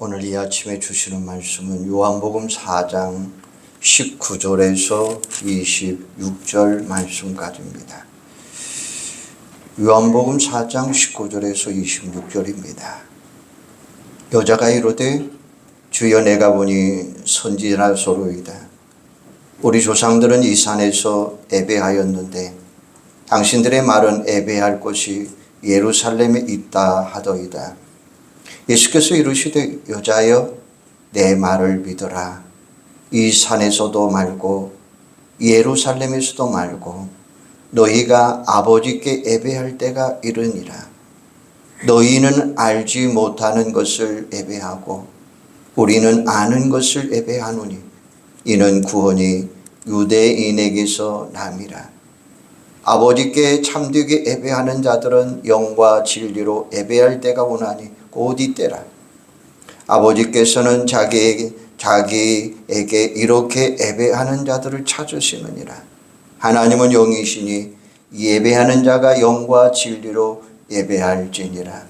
오늘 이 아침에 주시는 말씀은 요한복음 4장 19절에서 26절 말씀까지입니다. 요한복음 4장 19절에서 26절입니다. 여자가 이르되 주여 내가 보니 선지자소로이다. 우리 조상들은 이 산에서 예배하였는데 당신들의 말은 예배할 곳이 예루살렘에 있다 하더이다. 예수께서 이르시되 여자여 내 말을 믿어라. 이 산에서도 말고 예루살렘에서도 말고 너희가 아버지께 예배할 때가 이르니라. 너희는 알지 못하는 것을 예배하고 우리는 아는 것을 예배하노니 이는 구원이 유대인에게서 남이라. 아버지께 참되게 예배하는 자들은 영과 진리로 예배할 때가 오나니 곧 이때라. 아버지께서는 자기에게 이렇게 예배하는 자들을 찾으시느니라. 하나님은 영이시니 예배하는 자가 영과 진리로 예배할지니라.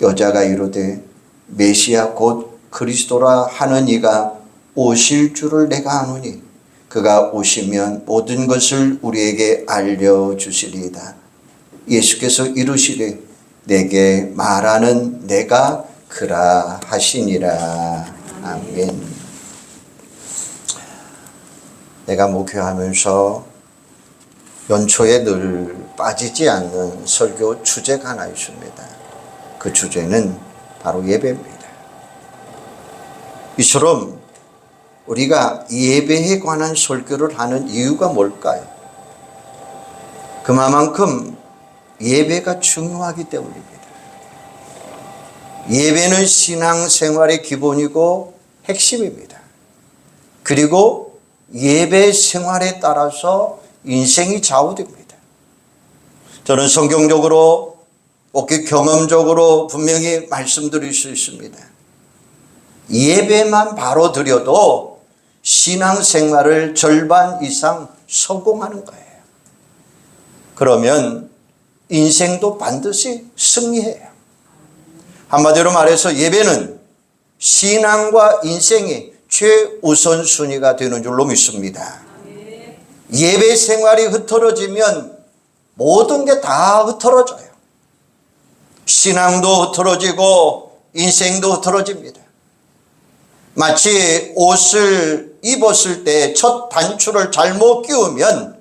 여자가 이르되 메시아 곧 그리스도라 하는 이가 오실 줄을 내가 아노니 그가 오시면 모든 것을 우리에게 알려주시리이다. 예수께서 이르시되 내게 말하는 내가 그라 하시니라. 아멘. 내가 목회하면서 연초에 늘 빠지지 않는 설교 주제가 하나 있습니다. 그 주제는 바로 예배입니다. 이처럼 우리가 예배에 관한 설교를 하는 이유가 뭘까요? 그만큼 예배가 중요하기 때문입니다. 예배는 신앙생활의 기본이고 핵심입니다. 그리고 예배 생활에 따라서 인생이 좌우됩니다. 저는 성경적으로 혹은 경험적으로 분명히 말씀드릴 수 있습니다. 예배만 바로 드려도 신앙생활을 절반 이상 성공하는 거예요. 그러면 인생도 반드시 승리해요. 한마디로 말해서 예배는 신앙과 인생의 최우선순위가 되는 줄로 믿습니다. 예배 생활이 흐트러지면 모든 게 다 흐트러져요. 신앙도 흐트러지고 인생도 흐트러집니다. 마치 옷을 입었을 때 첫 단추를 잘못 끼우면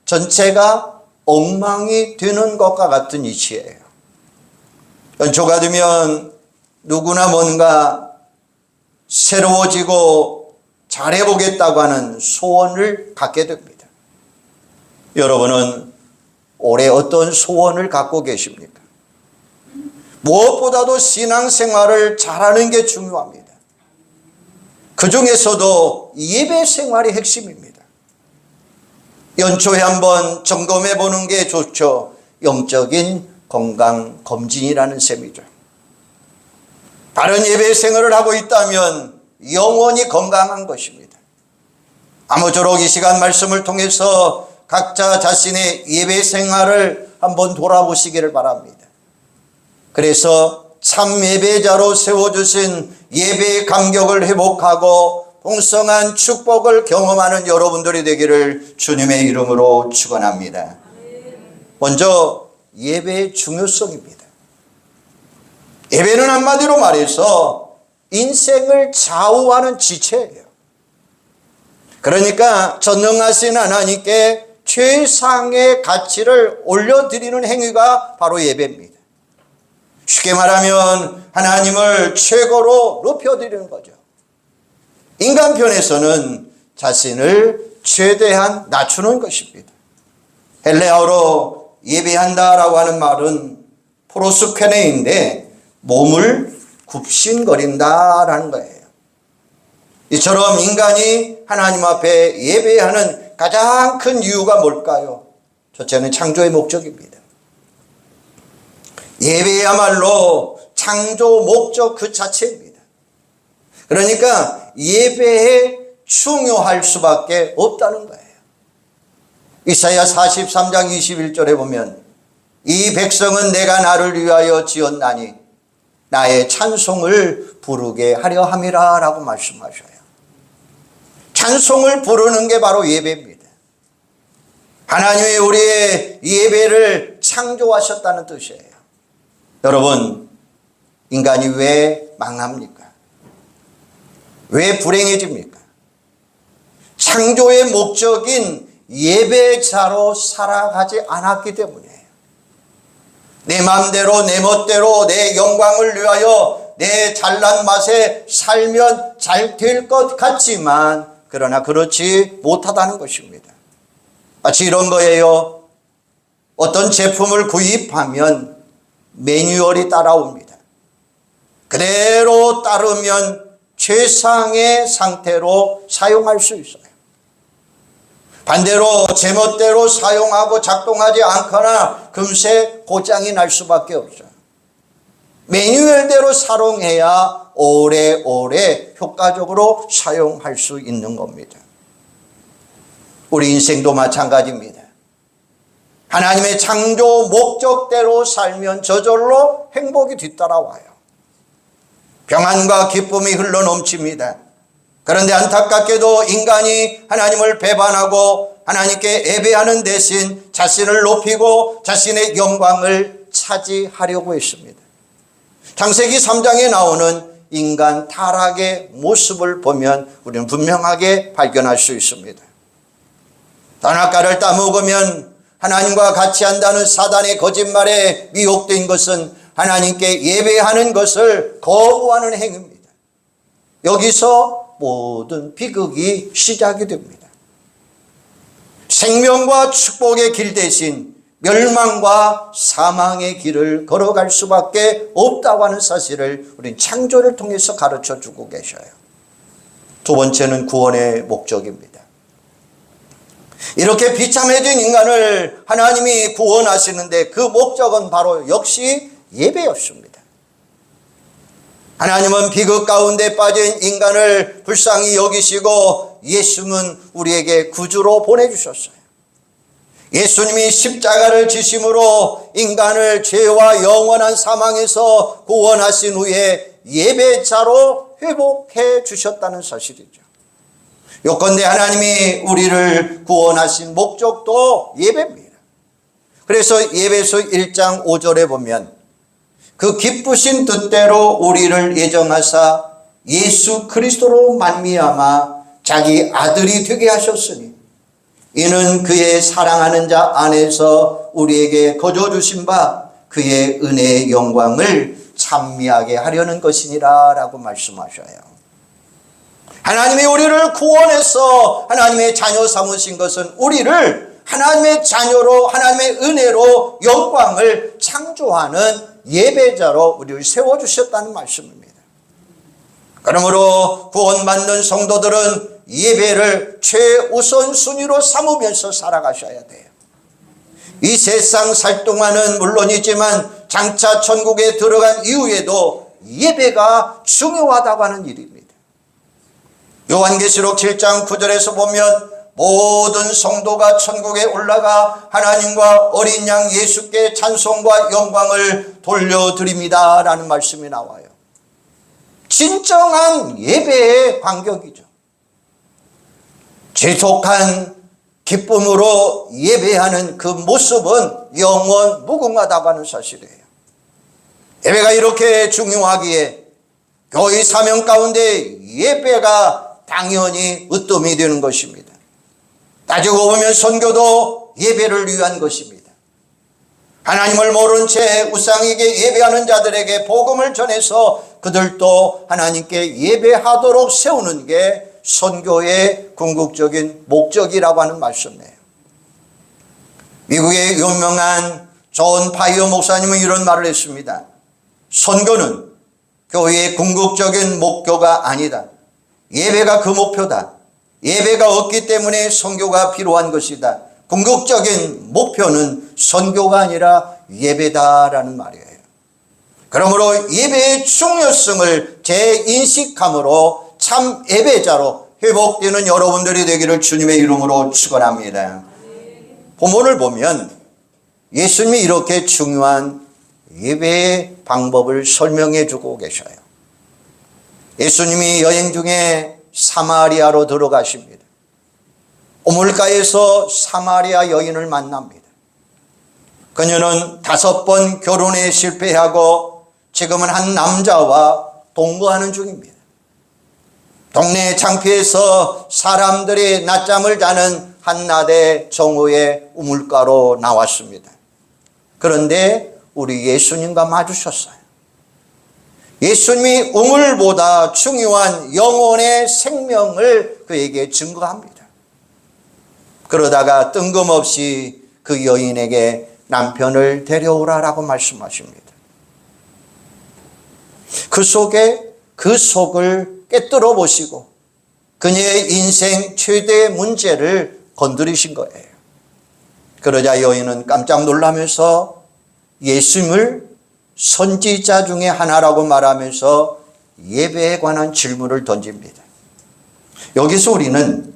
전체가 엉망이 되는 것과 같은 이치예요. 연초가 되면 누구나 뭔가 새로워지고 잘해보겠다고 하는 소원을 갖게 됩니다. 여러분은 올해 어떤 소원을 갖고 계십니까? 무엇보다도 신앙생활을 잘하는 게 중요합니다. 그 중에서도 예배 생활이 핵심입니다. 연초에 한번 점검해 보는 게 좋죠. 영적인 건강검진이라는 셈이죠. 바른 예배 생활을 하고 있다면 영원히 건강한 것입니다. 아무쪼록 이 시간 말씀을 통해서 각자 자신의 예배 생활을 한번 돌아보시기를 바랍니다. 그래서 참 예배자로 세워주신 예배의 감격을 회복하고 풍성한 축복을 경험하는 여러분들이 되기를 주님의 이름으로 축원합니다. 먼저 예배의 중요성입니다. 예배는 한마디로 말해서 인생을 좌우하는 지체예요. 그러니까 전능하신 하나님께 최상의 가치를 올려드리는 행위가 바로 예배입니다. 쉽게 말하면 하나님을 최고로 높여드리는 거죠. 인간 편에서는 자신을 최대한 낮추는 것입니다. 헬레아어로 예배한다라고 하는 말은 프로스케네인데 몸을 굽신거린다라는 거예요. 이처럼 인간이 하나님 앞에 예배하는 가장 큰 이유가 뭘까요? 첫째는 창조의 목적입니다. 예배야말로 창조 목적 그 자체입니다. 그러니까 예배에 중요할 수밖에 없다는 거예요. 이사야 43장 21절에 보면 이 백성은 내가 나를 위하여 지었나니 나의 찬송을 부르게 하려 함이라 라고 말씀하셔요. 찬송을 부르는 게 바로 예배입니다. 하나님이 우리의 예배를 창조하셨다는 뜻이에요. 여러분, 인간이 왜 망합니까? 왜 불행해집니까? 창조의 목적인 예배자로 살아가지 않았기 때문이에요. 내 마음대로 내 멋대로 내 영광을 위하여 내 잘난 맛에 살면 잘 될 것 같지만 그러나 그렇지 못하다는 것입니다. 마치 이런 거예요. 어떤 제품을 구입하면 매뉴얼이 따라옵니다. 그대로 따르면 최상의 상태로 사용할 수 있어요. 반대로 제멋대로 사용하고 작동하지 않거나 금세 고장이 날 수밖에 없어요. 매뉴얼대로 사용해야 오래오래 효과적으로 사용할 수 있는 겁니다. 우리 인생도 마찬가지입니다. 하나님의 창조 목적대로 살면 저절로 행복이 뒤따라와요. 평안과 기쁨이 흘러넘칩니다. 그런데 안타깝게도 인간이 하나님을 배반하고 하나님께 예배하는 대신 자신을 높이고 자신의 영광을 차지하려고 했습니다. 창세기 3장에 나오는 인간 타락의 모습을 보면 우리는 분명하게 발견할 수 있습니다. 선악과를 따먹으면 하나님과 같이 한다는 사단의 거짓말에 미혹된 것은 하나님께 예배하는 것을 거부하는 행위입니다. 여기서 모든 비극이 시작이 됩니다. 생명과 축복의 길 대신 멸망과 사망의 길을 걸어갈 수밖에 없다고 하는 사실을 우리는 창조를 통해서 가르쳐 주고 계셔요. 두 번째는 구원의 목적입니다. 이렇게 비참해진 인간을 하나님이 구원하시는데 그 목적은 바로 역시 예배였습니다. 하나님은 비극 가운데 빠진 인간을 불쌍히 여기시고 예수는 우리에게 구주로 보내주셨어요. 예수님이 십자가를 지심으로 인간을 죄와 영원한 사망에서 구원하신 후에 예배자로 회복해 주셨다는 사실이죠. 요컨대 하나님이 우리를 구원하신 목적도 예배입니다. 그래서 예배서 1장 5절에 보면 그 기쁘신 뜻대로 우리를 예정하사 예수 그리스도로 말미암아 자기 아들이 되게 하셨으니 이는 그의 사랑하는 자 안에서 우리에게 거저 주신 바 그의 은혜의 영광을 찬미하게 하려는 것이니라 라고 말씀하셔요. 하나님이 우리를 구원해서 하나님의 자녀 삼으신 것은 우리를 하나님의 자녀로 하나님의 은혜로 영광을 창조하는 예배자로 우리를 세워주셨다는 말씀입니다. 그러므로 구원받는 성도들은 예배를 최우선 순위로 삼으면서 살아가셔야 돼요. 이 세상 살 동안은 물론이지만 장차 천국에 들어간 이후에도 예배가 중요하다고 하는 일입니다. 요한계시록 7장 9절에서 보면 모든 성도가 천국에 올라가 하나님과 어린 양 예수께 찬송과 영광을 돌려드립니다 라는 말씀이 나와요. 진정한 예배의 간격이죠. 지속한 기쁨으로 예배하는 그 모습은 영원 무궁하다고 하는 사실이에요. 예배가 이렇게 중요하기에 교회 사명 가운데 예배가 당연히 으뜸이 되는 것입니다. 따지고 보면 선교도 예배를 위한 것입니다. 하나님을 모른 채 우상에게 예배하는 자들에게 복음을 전해서 그들도 하나님께 예배하도록 세우는 게 선교의 궁극적인 목적이라고 하는 말씀이에요. 미국의 유명한 존 파이어 목사님은 이런 말을 했습니다. 선교는 교회의 궁극적인 목표가 아니다. 예배가 그 목표다. 예배가 없기 때문에 선교가 필요한 것이다. 궁극적인 목표는 선교가 아니라 예배다라는 말이에요. 그러므로 예배의 중요성을 재인식함으로 참 예배자로 회복되는 여러분들이 되기를 주님의 이름으로 축원합니다. 본문을 보면 예수님이 이렇게 중요한 예배의 방법을 설명해 주고 계셔요. 예수님이 여행 중에 사마리아로 들어가십니다. 우물가에서 사마리아 여인을 만납니다. 그녀는 5번 결혼에 실패하고 지금은 한 남자와 동거하는 중입니다. 동네 창피해서 사람들이 낮잠을 자는 한낮의 정오의 우물가로 나왔습니다. 그런데 우리 예수님과 마주쳤어요. 예수님이 우물보다 중요한 영혼의 생명을 그에게 증거합니다. 그러다가 뜬금없이 그 여인에게 남편을 데려오라라고 말씀하십니다. 그 속을 깨뜨려 보시고 그녀의 인생 최대의 문제를 건드리신 거예요. 그러자 여인은 깜짝 놀라면서 예수님을 선지자 중에 하나라고 말하면서 예배에 관한 질문을 던집니다. 여기서 우리는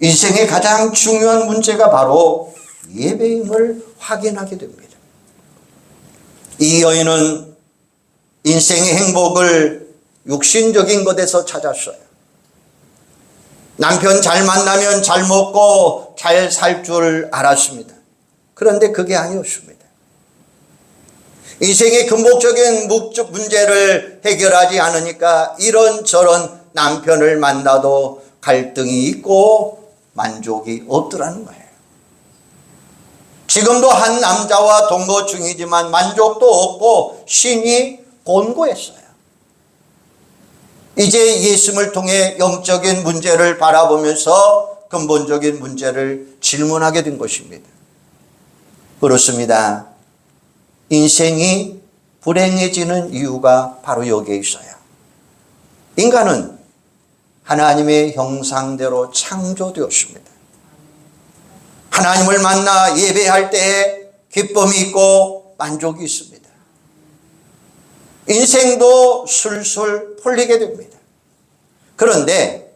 인생의 가장 중요한 문제가 바로 예배임을 확인하게 됩니다. 이 여인은 인생의 행복을 육신적인 것에서 찾았어요. 남편 잘 만나면 잘 먹고 잘 살 줄 알았습니다. 그런데 그게 아니었습니다. 인생의 근본적인 문제를 해결하지 않으니까 이런저런 남편을 만나도 갈등이 있고 만족이 없더라는 거예요. 지금도 한 남자와 동거 중이지만 만족도 없고 신이 곤고했어요. 이제 예수님을 통해 영적인 문제를 바라보면서 근본적인 문제를 질문하게 된 것입니다. 그렇습니다. 인생이 불행해지는 이유가 바로 여기에 있어요. 인간은 하나님의 형상대로 창조되었습니다. 하나님을 만나 예배할 때에 기쁨이 있고 만족이 있습니다. 인생도 술술 풀리게 됩니다. 그런데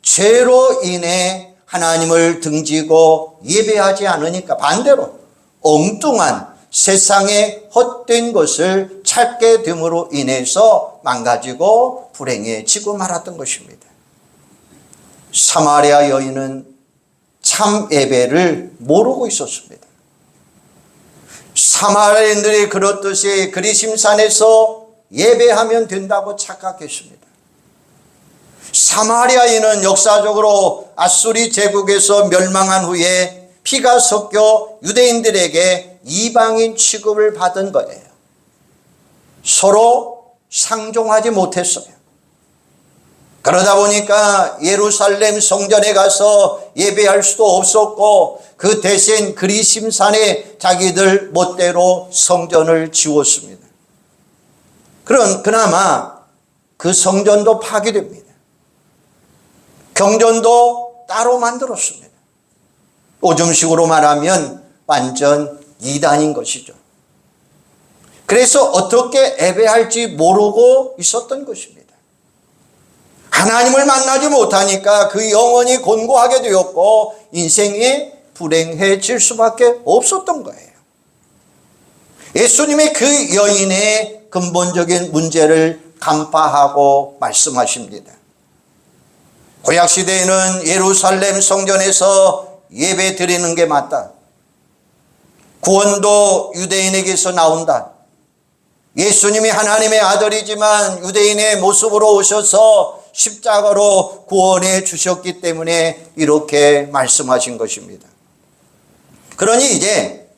죄로 인해 하나님을 등지고 예배하지 않으니까 반대로 엉뚱한 세상의 헛된 것을 찾게 됨으로 인해서 망가지고 불행해지고 말았던 것입니다. 사마리아 여인은 참 예배를 모르고 있었습니다. 사마리아인들이 그렇듯이 그리심산에서 예배하면 된다고 착각했습니다. 사마리아인은 역사적으로 아수리 제국에서 멸망한 후에 피가 섞여 유대인들에게 이방인 취급을 받은 거예요. 서로 상종하지 못했어요. 그러다 보니까 예루살렘 성전에 가서 예배할 수도 없었고 그 대신 그리심산에 자기들 멋대로 성전을 지었습니다. 그나마 그 성전도 파괴됩니다. 경전도 따로 만들었습니다. 요즘식으로 말하면 완전 이단인 것이죠. 그래서 어떻게 예배할지 모르고 있었던 것입니다. 하나님을 만나지 못하니까 그 영혼이 곤고하게 되었고 인생이 불행해질 수밖에 없었던 거예요. 예수님이 그 여인의 근본적인 문제를 간파하고 말씀하십니다. 구약시대에는 예루살렘 성전에서 예배 드리는 게 맞다. 구원도 유대인에게서 나온다. 예수님이 하나님의 아들이지만 유대인의 모습으로 오셔서 십자가로 구원해 주셨기 때문에 이렇게 말씀하신 것입니다. 그러니 이제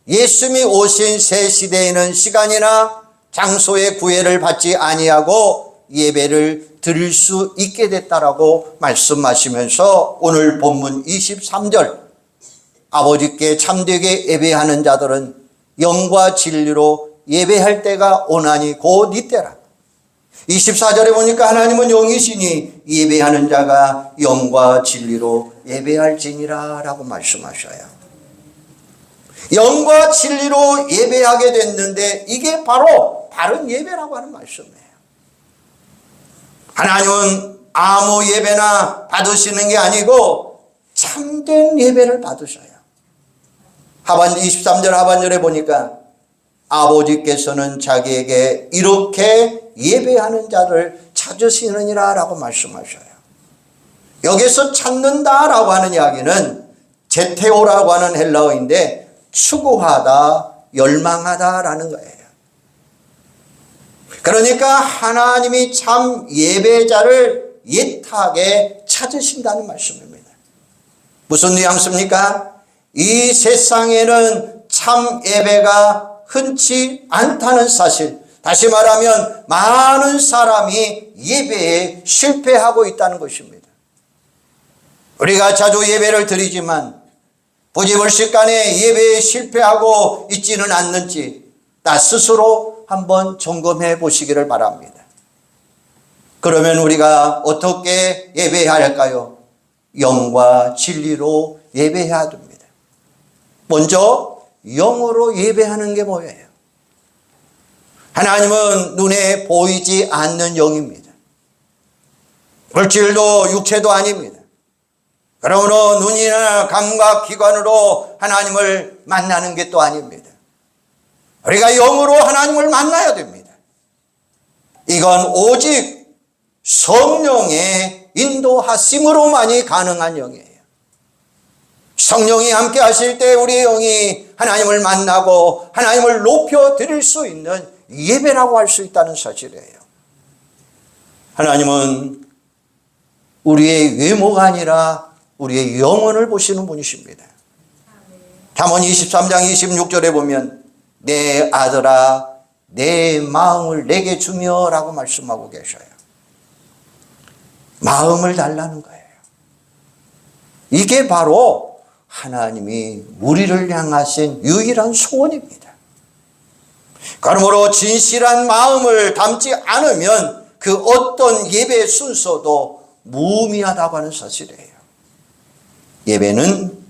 예수님이 오신 새 시대에는 시간이나 장소의 구애를 받지 아니하고 예배를 드릴 수 있게 됐다라고 말씀하시면서 오늘 본문 23절 아버지께 참되게 예배하는 자들은 영과 진리로 예배할 때가 오나니 곧 이때라. 24절에 보니까 하나님은 영이시니 예배하는 자가 영과 진리로 예배할지니라 라고 말씀하셔요. 영과 진리로 예배하게 됐는데 이게 바로 바른 예배라고 하는 말씀이에요. 하나님은 아무 예배나 받으시는 게 아니고 참된 예배를 받으셔요. 23절 하반절에 보니까 아버지께서는 자기에게 이렇게 예배하는 자를 찾으시느니라 라고 말씀하셔요. 여기서 찾는다라고 하는 이야기는 제테오라고 하는 헬라어인데 추구하다, 열망하다라는 거예요. 그러니까 하나님이 참 예배자를 예탁에 찾으신다는 말씀입니다. 무슨 뉘앙스입니까? 이 세상에는 참 예배가 흔치 않다는 사실, 다시 말하면 많은 사람이 예배에 실패하고 있다는 것입니다. 우리가 자주 예배를 드리지만 부지불식간에 예배에 실패하고 있지는 않는지 나 스스로 한번 점검해 보시기를 바랍니다. 그러면 우리가 어떻게 예배해야 할까요? 영과 진리로 예배해야 됩니다. 먼저 영으로 예배하는 게 뭐예요? 하나님은 눈에 보이지 않는 영입니다. 물질도 육체도 아닙니다. 그러므로 눈이나 감각기관으로 하나님을 만나는 게 또 아닙니다. 우리가 영으로 하나님을 만나야 됩니다. 이건 오직 성령의 인도하심으로만이 가능한 영이에요. 성령이 함께 하실 때 우리의 영이 하나님을 만나고 하나님을 높여드릴 수 있는 예배라고 할 수 있다는 사실이에요. 하나님은 우리의 외모가 아니라 우리의 영혼을 보시는 분이십니다. 잠언 23장 26절에 보면 내 아들아 내 마음을 내게 주며 라고 말씀하고 계셔요. 마음을 달라는 거예요. 이게 바로 하나님이 우리를 향하신 유일한 소원입니다. 그러므로 진실한 마음을 담지 않으면 그 어떤 예배 순서도 무의미하다고 하는 사실이에요. 예배는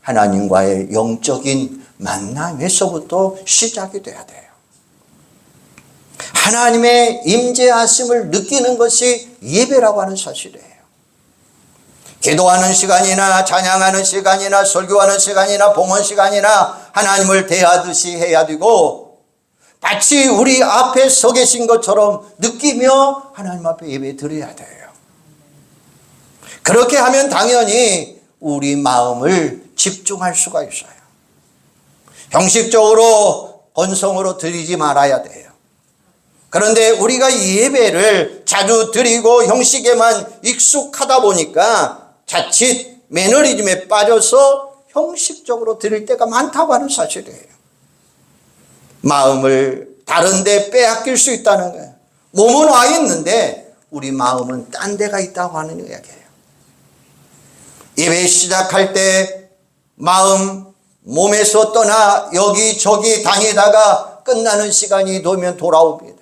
하나님과의 영적인 만남에서부터 시작이 돼야 돼요. 하나님의 임재하심을 느끼는 것이 예배라고 하는 사실이에요. 기도하는 시간이나 찬양하는 시간이나 설교하는 시간이나 봉헌 시간이나 하나님을 대하듯이 해야 되고 마치 우리 앞에 서 계신 것처럼 느끼며 하나님 앞에 예배 드려야 돼요. 그렇게 하면 당연히 우리 마음을 집중할 수가 있어요. 형식적으로 건성으로 드리지 말아야 돼요. 그런데 우리가 예배를 자주 드리고 형식에만 익숙하다 보니까 자칫 매너리즘에 빠져서 형식적으로 드릴 때가 많다고 하는 사실이에요. 마음을 다른 데 빼앗길 수 있다는 거예요. 몸은 와 있는데 우리 마음은 딴 데가 있다고 하는 이야기예요. 예배 시작할 때 마음 몸에서 떠나 여기저기 다니다가 끝나는 시간이 되면 돌아옵니다.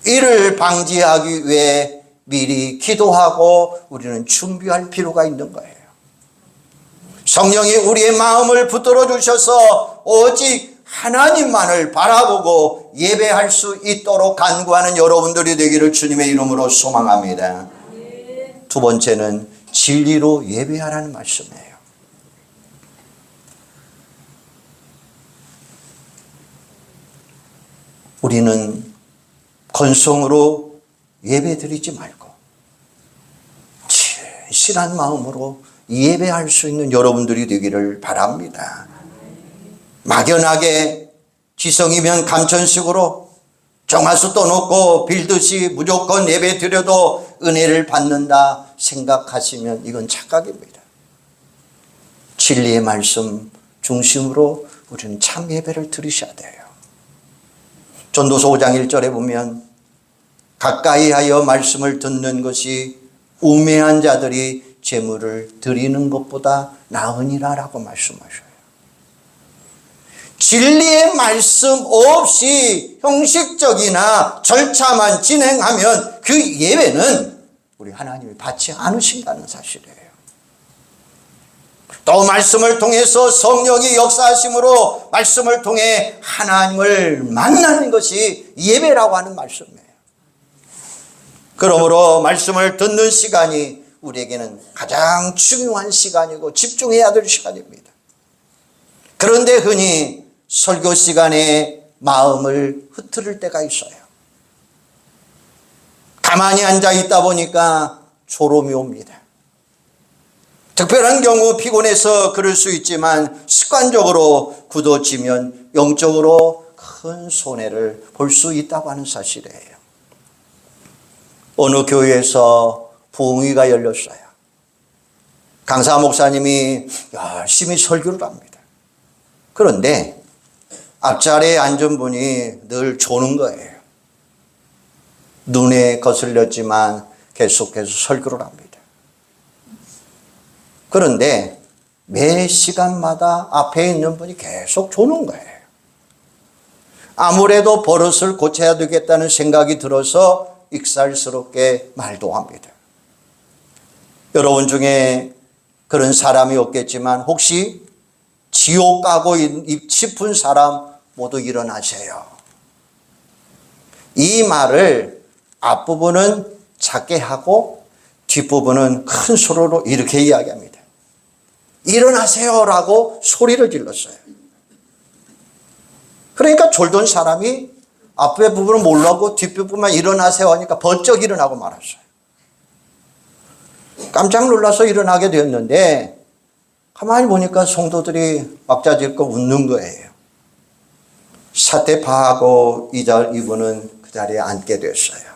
이를 방지하기 위해 미리 기도하고 우리는 준비할 필요가 있는 거예요. 성령이 우리의 마음을 붙들어 주셔서 오직 하나님만을 바라보고 예배할 수 있도록 간구하는 여러분들이 되기를 주님의 이름으로 소망합니다. 두 번째는 진리로 예배하라는 말씀이에요. 우리는 건성으로 예배 드리지 말고 진실한 마음으로 예배할 수 있는 여러분들이 되기를 바랍니다. 막연하게 지성이면 감천식으로 정화수 떠놓고 빌듯이 무조건 예배 드려도 은혜를 받는다 생각하시면 이건 착각입니다. 진리의 말씀 중심으로 우리는 참 예배를 드리셔야 돼요. 전도서 5장 1절에 보면 가까이 하여 말씀을 듣는 것이 우매한 자들이 제물을 드리는 것보다 나으니라 라고 말씀하셔요. 진리의 말씀 없이 형식적이나 절차만 진행하면 그 예배는 우리 하나님이 받지 않으신다는 사실이에요. 또 말씀을 통해서 성령이 역사하심으로 말씀을 통해 하나님을 만나는 것이 예배라고 하는 말씀이에요. 그러므로 말씀을 듣는 시간이 우리에게는 가장 중요한 시간이고 집중해야 될 시간입니다. 그런데 흔히 설교 시간에 마음을 흐트릴 때가 있어요. 가만히 앉아 있다 보니까 졸음이 옵니다. 특별한 경우 피곤해서 그럴 수 있지만 습관적으로 굳어지면 영적으로 큰 손해를 볼 수 있다고 하는 사실이에요. 어느 교회에서 부흥회가 열렸어요. 강사 목사님이 열심히 설교를 합니다. 그런데 앞자리에 앉은 분이 늘 조는 거예요. 눈에 거슬렸지만 계속해서 설교를 합니다. 그런데 매 시간마다 앞에 있는 분이 계속 조는 거예요. 아무래도 버릇을 고쳐야 되겠다는 생각이 들어서 익살스럽게 말도 합니다. 여러분 중에 그런 사람이 없겠지만 혹시 지옥 가고 싶은 사람 모두 일어나세요. 이 말을 앞부분은 작게 하고 뒷부분은 큰 소리로 이렇게 이야기합니다. 일어나세요라고 소리를 질렀어요. 그러니까 졸던 사람이 앞에 부분을 몰라고 뒷부분만 일어나세요 하니까 번쩍 일어나고 말았어요. 깜짝 놀라서 일어나게 되었는데 가만히 보니까 성도들이 왁자지껄 웃는 거예요. 사태 파하고 이분은 그 자리에 앉게 됐어요.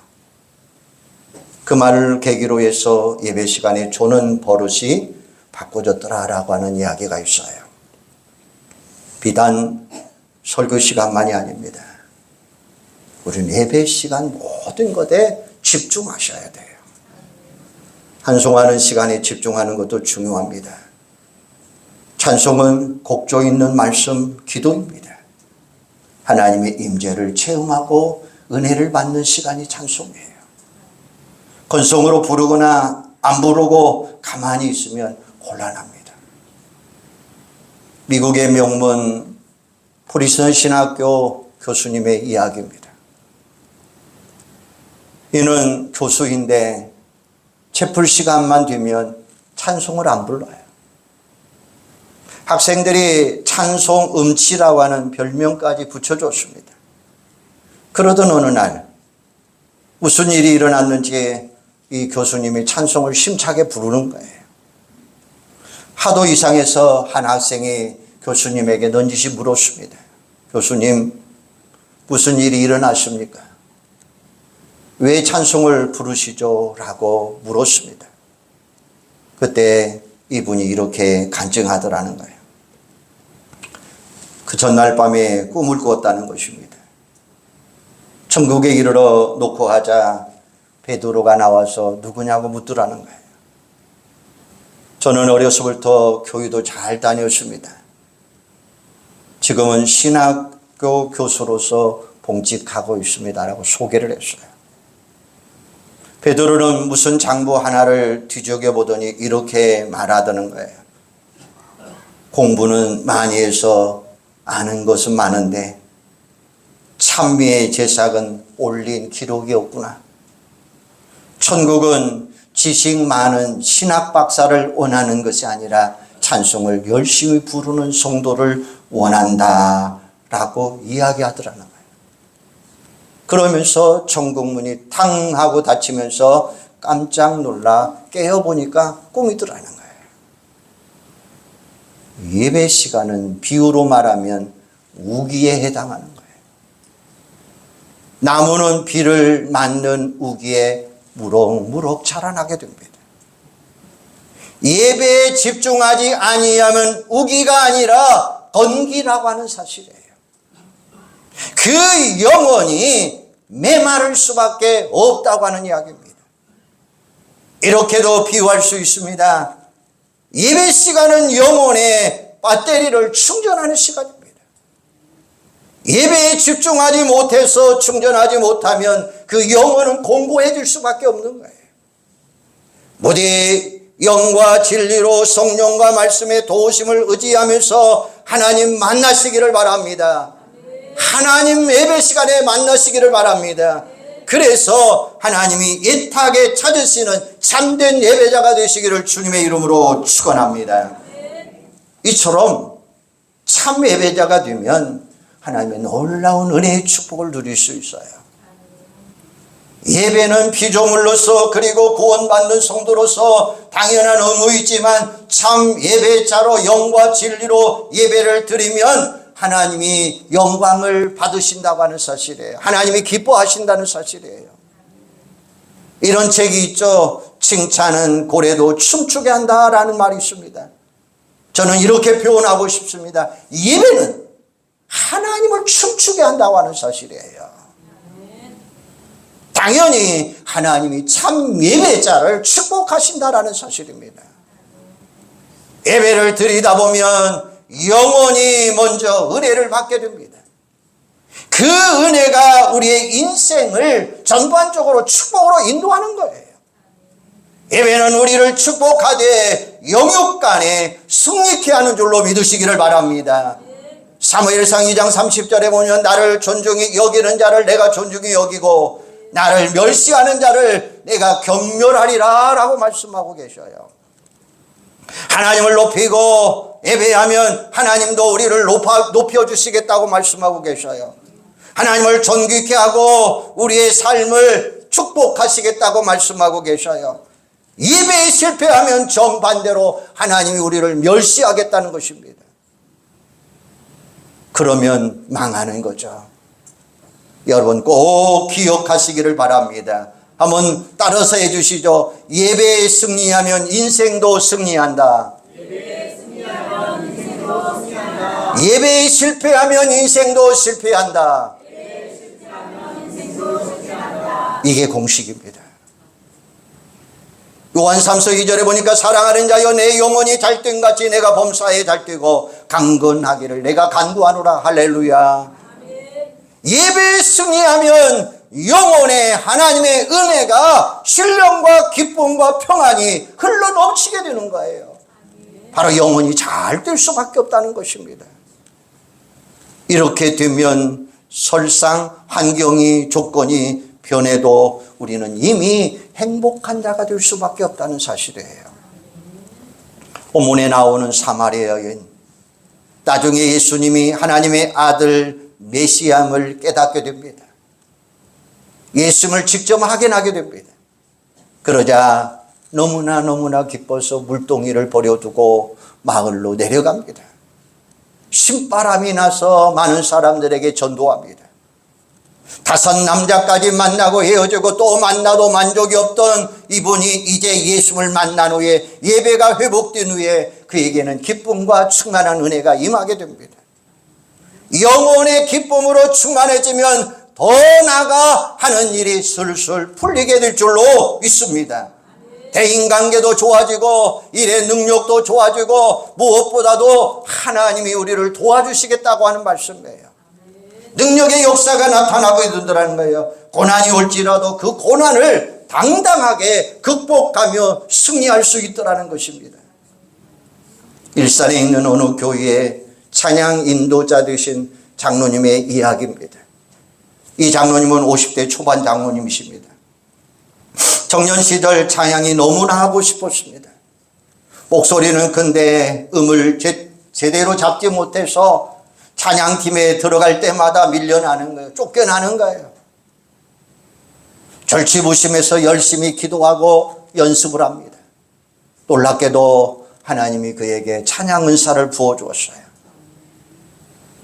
그 말을 계기로 해서 예배 시간에 조는 버릇이 바꿔졌더라라고 하는 이야기가 있어요. 비단 설교 시간만이 아닙니다. 우리는 예배 시간 모든 것에 집중하셔야 돼요. 찬송하는 시간에 집중하는 것도 중요합니다. 찬송은 곡조 있는 말씀, 기도입니다. 하나님의 임재를 체험하고 은혜를 받는 시간이 찬송이에요. 건성으로 부르거나 안 부르고 가만히 있으면 곤란합니다. 미국의 명문 프리스턴 신학교 교수님의 이야기입니다. 이는 교수인데 채플 시간만 되면 찬송을 안 불러요. 학생들이 찬송 음치라고 하는 별명까지 붙여줬습니다. 그러던 어느 날 무슨 일이 일어났는지 이 교수님이 찬송을 심차게 부르는 거예요. 하도 이상해서 한 학생이 교수님에게 넌지시 물었습니다. 교수님, 무슨 일이 일어났습니까? 왜 찬송을 부르시죠? 라고 물었습니다. 그때 이분이 이렇게 간증하더라는 거예요. 그 전날 밤에 꿈을 꾸었다는 것입니다. 천국에 이르러 놓고 하자 베드로가 나와서 누구냐고 묻더라는 거예요. 저는 어려서부터 교회도 잘 다녔습니다. 지금은 신학교 교수로서 봉직하고 있습니다라고 소개를 했어요. 베드로는 무슨 장부 하나를 뒤적여 보더니 이렇게 말하더는 거예요. 공부는 많이 해서 아는 것은 많은데 찬미의 제삭은 올린 기록이 없구나. 천국은 지식 많은 신학 박사를 원하는 것이 아니라 찬송을 열심히 부르는 성도를 원한다라고 이야기하더라는 거예요. 그러면서 천국 문이 탕 하고 닫히면서 깜짝 놀라 깨어보니까 꿈이더라는 거예요. 예배 시간은 비유로 말하면 우기에 해당하는 거예요. 나무는 비를 맞는 우기에 무럭무럭 자라나게 됩니다. 예배에 집중하지 아니하면 우기가 아니라 건기라고 하는 사실이에요. 그 영혼이 메마를 수밖에 없다고 하는 이야기입니다. 이렇게도 비유할 수 있습니다. 예배 시간은 영혼의 배터리를 충전하는 시간입니다. 예배에 집중하지 못해서 충전하지 못하면 그 영혼은 공고해질 수밖에 없는 거예요. 모두 영과 진리로 성령과 말씀의 도우심을 의지하면서 하나님 만나시기를 바랍니다. 하나님 예배 시간에 만나시기를 바랍니다. 그래서 하나님이 애타게 찾으시는 참된 예배자가 되시기를 주님의 이름으로 축원합니다. 이처럼 참 예배자가 되면 하나님의 놀라운 은혜의 축복을 누릴 수 있어요. 예배는 피조물로서 그리고 구원받는 성도로서 당연한 의무이지만 참 예배자로 영과 진리로 예배를 드리면 하나님이 영광을 받으신다고 하는 사실이에요. 하나님이 기뻐하신다는 사실이에요. 이런 책이 있죠. 칭찬은 고래도 춤추게 한다라는 말이 있습니다. 저는 이렇게 표현하고 싶습니다. 예배는 하나님을 춤추게 한다고 하는 사실이에요. 당연히 하나님이 참 예배자를 축복하신다라는 사실입니다. 예배를 드리다 보면 영원히 먼저 은혜를 받게 됩니다. 그 은혜가 우리의 인생을 전반적으로 축복으로 인도하는 거예요. 예배는 우리를 축복하되 영육간에 승리케 하는 줄로 믿으시기를 바랍니다. 사무엘상 2장 30절에 보면 나를 존중히 여기는 자를 내가 존중히 여기고 나를 멸시하는 자를 내가 경멸하리라 라고 말씀하고 계셔요. 하나님을 높이고 예배하면 하나님도 우리를 높여주시겠다고 말씀하고 계셔요. 하나님을 존귀케 하고 우리의 삶을 축복하시겠다고 말씀하고 계셔요. 예배에 실패하면 정반대로 하나님이 우리를 멸시하겠다는 것입니다. 그러면 망하는 거죠. 여러분 꼭 기억하시기를 바랍니다. 한번 따라서 해주시죠. 예배에 승리하면 인생도 승리한다. 예배에 실패하면 인생도 실패한다. 이게 공식입니다. 요한 3서 2절에 보니까 사랑하는 자여 내 영혼이 잘뛴 같이 내가 범사에 잘뛰고 강건하기를 내가 간구하노라. 할렐루야. 예배에 승리하면 영혼에 하나님의 은혜가 신령과 기쁨과 평안이 흘러 넘치게 되는 거예요. 바로 영혼이 잘 될 수밖에 없다는 것입니다. 이렇게 되면 설상 환경이 조건이 변해도 우리는 이미 행복한 자가 될 수밖에 없다는 사실이에요. 본문에 나오는 사마리아 여인, 나중에 예수님이 하나님의 아들 메시아임을 깨닫게 됩니다. 예수님을 직접 확인하게 됩니다. 그러자 너무나 기뻐서 물동이를 버려두고 마을로 내려갑니다. 신바람이 나서 많은 사람들에게 전도합니다. 5 남자까지 만나고 헤어지고 또 만나도 만족이 없던 이분이 이제 예수를 만난 후에 예배가 회복된 후에 그에게는 기쁨과 충만한 은혜가 임하게 됩니다. 영혼의 기쁨으로 충만해지면 더 나아가 하는 일이 슬슬 풀리게 될 줄로 믿습니다. 대인관계도 좋아지고 일의 능력도 좋아지고 무엇보다도 하나님이 우리를 도와주시겠다고 하는 말씀이에요. 능력의 역사가 나타나고 있다는 거예요. 고난이 올지라도 그 고난을 당당하게 극복하며 승리할 수 있더라는 것입니다. 일산에 있는 어느 교회에 찬양 인도자 되신 장로님의 이야기입니다. 이 장로님은 50대 초반 장로님이십니다. 청년 시절 찬양이 너무나 하고 싶었습니다. 목소리는 근데 음을 제대로 잡지 못해서 찬양팀에 들어갈 때마다 밀려나는 거예요. 쫓겨나는 거예요. 절치부심해서 열심히 기도하고 연습을 합니다. 놀랍게도 하나님이 그에게 찬양 은사를 부어주었어요.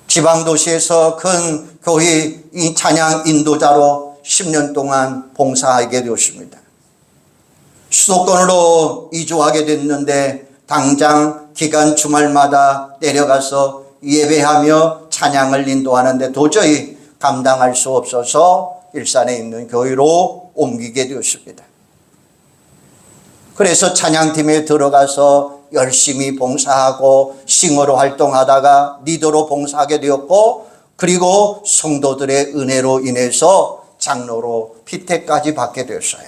지방도시에서 큰 교회 이 찬양 인도자로 10년 동안 봉사하게 되었습니다. 수도권으로 이주하게 됐는데 당장 기간 주말마다 내려가서 예배하며 찬양을 인도하는데 도저히 감당할 수 없어서 일산에 있는 교회로 옮기게 되었습니다. 그래서 찬양팀에 들어가서 열심히 봉사하고 싱어로 활동하다가 리더로 봉사하게 되었고 그리고 성도들의 은혜로 인해서 장로로 피태까지 받게 되었어요.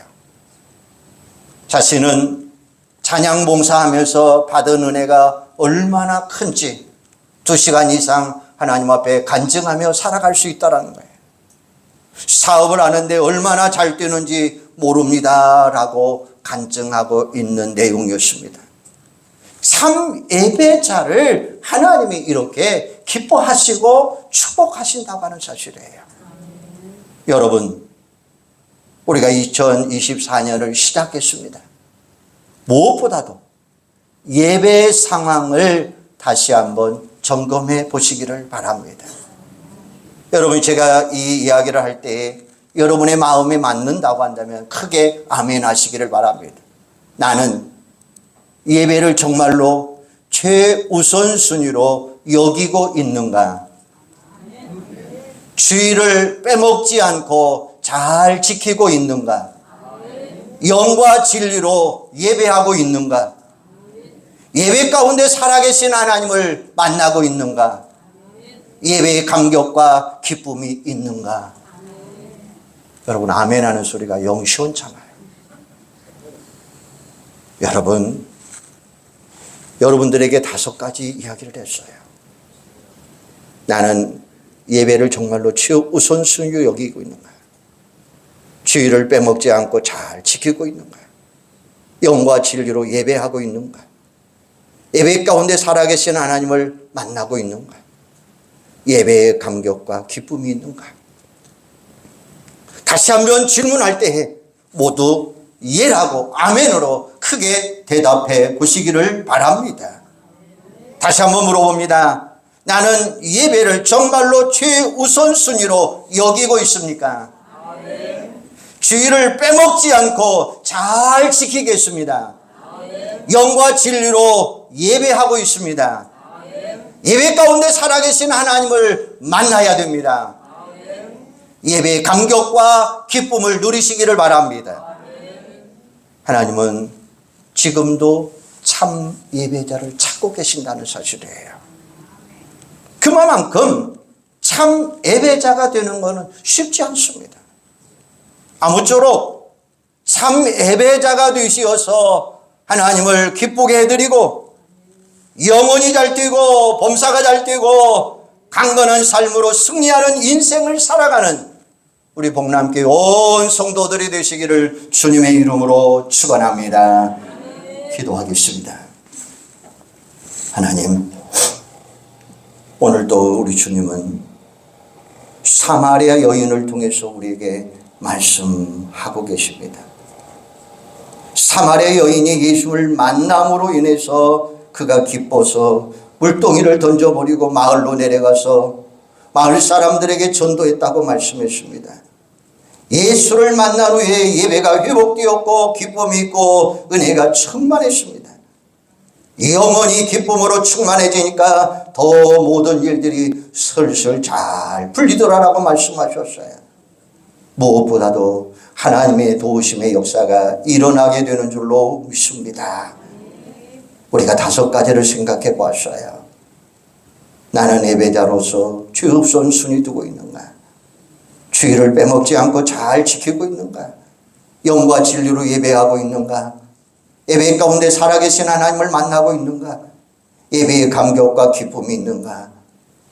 자신은 찬양 봉사하면서 받은 은혜가 얼마나 큰지 2시간 이상 하나님 앞에 간증하며 살아갈 수 있다는 거예요. 사업을 하는데 얼마나 잘 되는지 모릅니다 라고 간증하고 있는 내용이었습니다. 참 예배자를 하나님이 이렇게 기뻐하시고 축복하신다고 하는 사실이에요. 여러분, 우리가 2024년을 시작했습니다. 무엇보다도 예배 상황을 다시 한번 점검해 보시기를 바랍니다. 여러분, 제가 이 이야기를 할 때 여러분의 마음에 맞는다고 한다면 크게 아멘 하시기를 바랍니다. 나는 예배를 정말로 최우선순위로 여기고 있는가? 주의를 빼먹지 않고 잘 지키고 있는가? 영과 진리로 예배하고 있는가? 예배 가운데 살아계신 하나님을 만나고 있는가? 예배의 감격과 기쁨이 있는가? 여러분, 아멘 하는 소리가 영 시원찮아요. 여러분들에게 5가지 이야기를 했어요. 나는 예배를 정말로 최우선순위로 여기고 있는가? 주의를 빼먹지 않고 잘 지키고 있는가? 영과 진리로 예배하고 있는가? 예배 가운데 살아계신 하나님을 만나고 있는가? 예배의 감격과 기쁨이 있는가? 다시 한번 질문할 때 모두 예라고 아멘으로 크게 대답해 보시기를 바랍니다. 다시 한번 물어봅니다. 나는 예배를 정말로 최우선순위로 여기고 있습니까? 주의를 빼먹지 않고 잘 지키겠습니다. 영과 진리로 예배하고 있습니다. 예배 가운데 살아계신 하나님을 만나야 됩니다. 예배의 감격과 기쁨을 누리시기를 바랍니다. 하나님은 지금도 참 예배자를 찾고 계신다는 사실이에요. 그만큼 참 예배자가 되는 것은 쉽지 않습니다. 아무쪼록 참 예배자가 되시어서 하나님을 기쁘게 해드리고 영혼이 잘 뛰고 범사가 잘 뛰고 강건한 삶으로 승리하는 인생을 살아가는 우리 복남교회 온 성도들이 되시기를 주님의 이름으로 축원합니다. 기도하겠습니다. 하나님, 오늘도 우리 주님은 사마리아 여인을 통해서 우리에게 말씀하고 계십니다. 사마리아 여인이 예수를 만남으로 인해서 그가 기뻐서 물동이를 던져버리고 마을로 내려가서 마을 사람들에게 전도했다고 말씀했습니다. 예수를 만난 후에 예배가 회복되었고 기쁨이 있고 은혜가 충만했습니다. 영원히 기쁨으로 충만해지니까 더 모든 일들이 슬슬 잘 풀리더라라고 말씀하셨어요. 무엇보다도 하나님의 도우심의 역사가 일어나게 되는 줄로 믿습니다. 우리가 5가지를 생각해 보았어요. 나는 예배자로서 최우선 순위 두고 있는가? 주의를 빼먹지 않고 잘 지키고 있는가? 영과 진리로 예배하고 있는가? 예배 가운데 살아계신 하나님을 만나고 있는가? 예배의 감격과 기쁨이 있는가?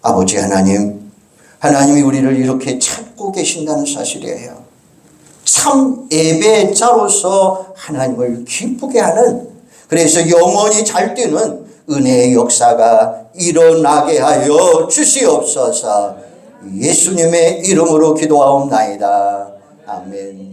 아버지 하나님, 하나님이 우리를 이렇게 찾고 계신다는 사실이에요. 참 예배자로서 하나님을 기쁘게 하는, 그래서 영원히 잘 뛰는 은혜의 역사가 일어나게 하여 주시옵소서. 예수님의 이름으로 기도하옵나이다. 아멘.